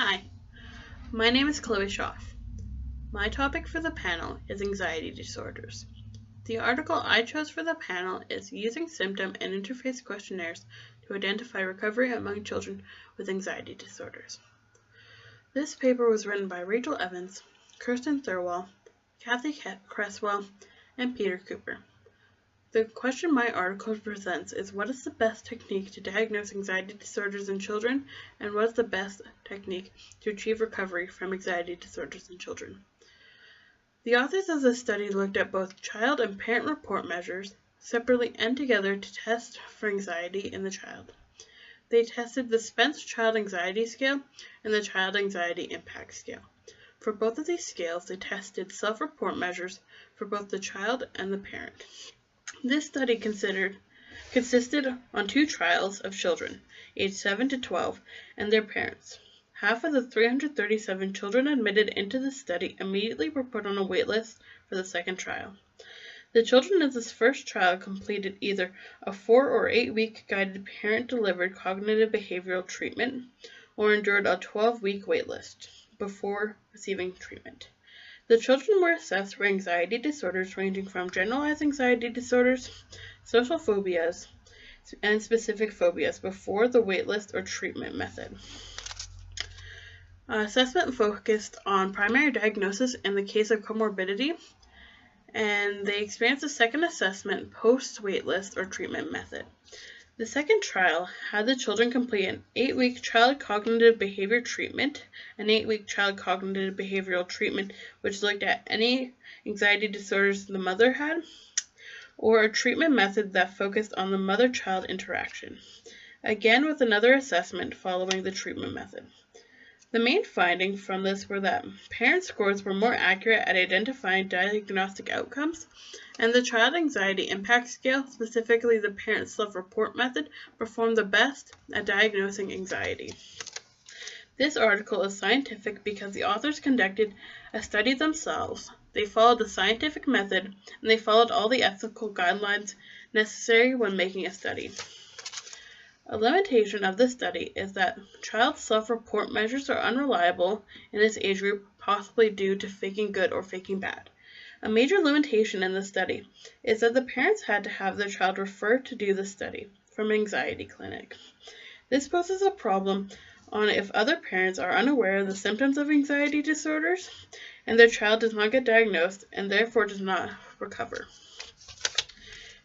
Hi, my name is Chloe Schaff. My topic for the panel is anxiety disorders. The article I chose for the panel is Using Symptom and Interface Questionnaires to Identify Recovery Among Children with Anxiety Disorders. This paper was written by Rachel Evans, Kirsten Thirlwell, Kathy Cresswell, and Peter Cooper. The question my article presents is what is the best technique to diagnose anxiety disorders in children, and what is the best technique to achieve recovery from anxiety disorders in children? The authors of the study looked at both child and parent report measures, separately and together, to test for anxiety in the child. They tested the Spence Child Anxiety Scale and the Child Anxiety Impact Scale. For both of these scales, they tested self-report measures for both the child and the parent. This study consisted on 2 trials of children, aged 7 to 12, and their parents. Half of the 337 children admitted into the study immediately were put on a waitlist for the second trial. The children in this first trial completed either a 4 or 8-week guided parent-delivered cognitive behavioral treatment or endured a 12-week waitlist before receiving treatment. The children were assessed for anxiety disorders ranging from generalized anxiety disorders, social phobias, and specific phobias before the waitlist or treatment method. Assessment focused on primary diagnosis in the case of comorbidity, and they experienced a second assessment post-waitlist or treatment method. The second trial had the children complete an 8-week child cognitive behavior treatment, an 8-week child cognitive behavioral treatment which looked at any anxiety disorders the mother had, or a treatment method that focused on the mother-child interaction, again with another assessment following the treatment method. The main findings from this were that parent scores were more accurate at identifying diagnostic outcomes, and the Child Anxiety Impact Scale, specifically the parent self-report method, performed the best at diagnosing anxiety. This article is scientific because the authors conducted a study themselves. They followed the scientific method, and they followed all the ethical guidelines necessary when making a study. A limitation of this study is that child self-report measures are unreliable in this age group, possibly due to faking good or faking bad. A major limitation in the study is that the parents had to have their child referred to do the study from an anxiety clinic. This poses a problem on if other parents are unaware of the symptoms of anxiety disorders and their child does not get diagnosed and therefore does not recover.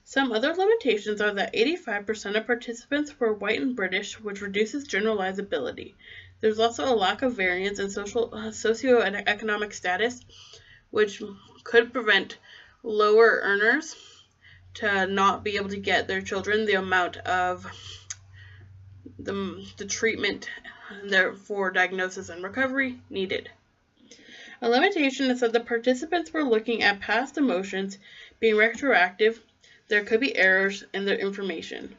Some other limitations are that 85% of participants were white and British, which reduces generalizability. There's also a lack of variance in socioeconomic status, which could prevent lower earners to not be able to get their children the amount of the treatment for diagnosis and recovery needed. A limitation is that the participants were looking at past emotions being retroactive. There could be errors in their information.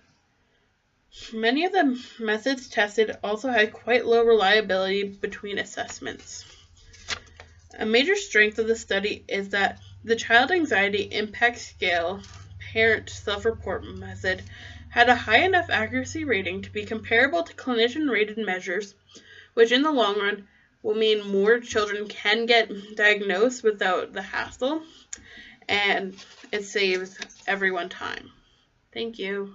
Many of the methods tested also had quite low reliability between assessments. A major strength of the study is that the Child Anxiety Impact Scale parent self-report method had a high enough accuracy rating to be comparable to clinician-rated measures, which in the long run will mean more children can get diagnosed without the hassle, and it saves everyone time. Thank you.